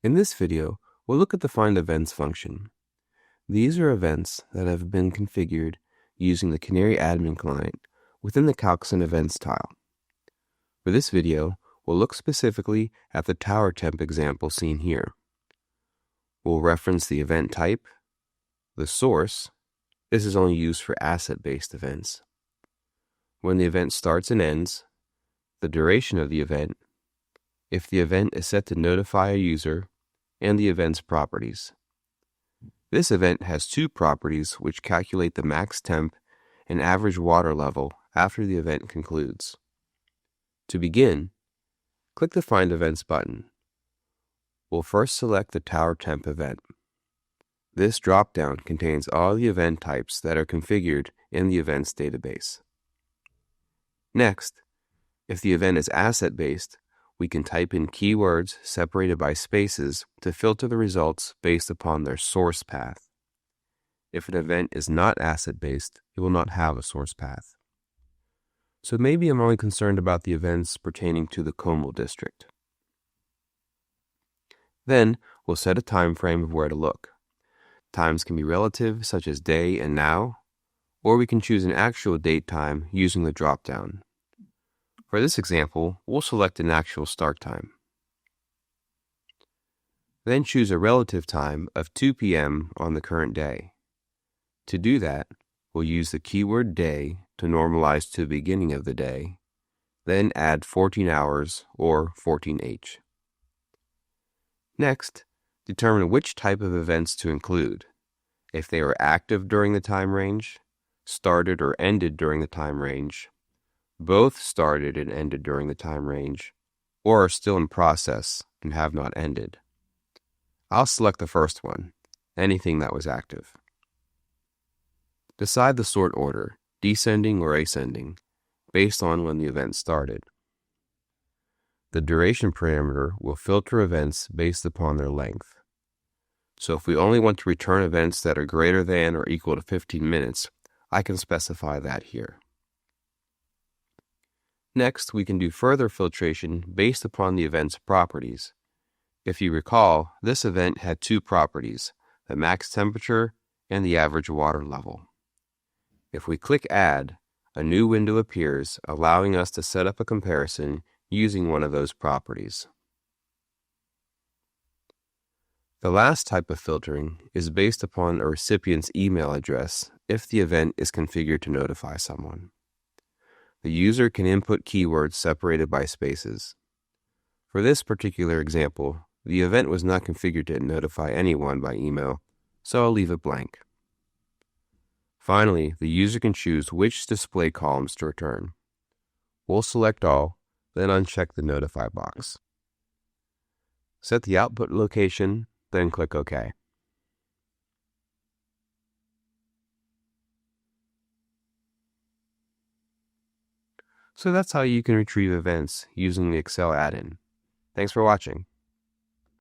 In this video, we'll look at the Find Events function. These are events that have been configured using the Canary admin client within the Calcs and Events tile. For this video, we'll look specifically at the tower temp example seen here. We'll reference the event type, the source. This is only used for asset-based events. When the event starts and ends, the duration of the event, if the event is set to notify a user, and the event's properties. This event has two properties which calculate the max temp and average water level after the event concludes. To begin, click the Find Events button. We'll first select the tower temp event. This drop-down contains all the event types that are configured in the events database. Next, if the event is asset-based, we can type in keywords separated by spaces to filter the results based upon their source path. If an event is not asset-based, it will not have a source path. So maybe I'm only concerned about the events pertaining to the Como district. Then we'll set a time frame of where to look. Times can be relative, such as day and now, or we can choose an actual date time using the drop-down. For this example, we'll select an actual start time. Then choose a relative time of 2 p.m. on the current day. To do that, we'll use the keyword day to normalize to the beginning of the day, then add 14 hours or 14H. Next, determine which type of events to include. If they are active during the time range, started or ended during the time range, both started and ended during the time range, or are still in process and have not ended. I'll select the first one, anything that was active. Decide the sort order, descending or ascending, based on when the event started. The duration parameter will filter events based upon their length. So if we only want to return events that are greater than or equal to 15 minutes, I can specify that here. Next, we can do further filtration based upon the event's properties. If you recall, this event had two properties, the max temperature and the average water level. If we click Add, a new window appears, allowing us to set up a comparison using one of those properties. The last type of filtering is based upon a recipient's email address if the event is configured to notify someone. The user can input keywords separated by spaces. For this particular example, the event was not configured to notify anyone by email, so I'll leave it blank. Finally, the user can choose which display columns to return. We'll select all, then uncheck the Notify box. Set the output location, then click OK. So that's how you can retrieve events using the Excel add-in. Thanks for watching.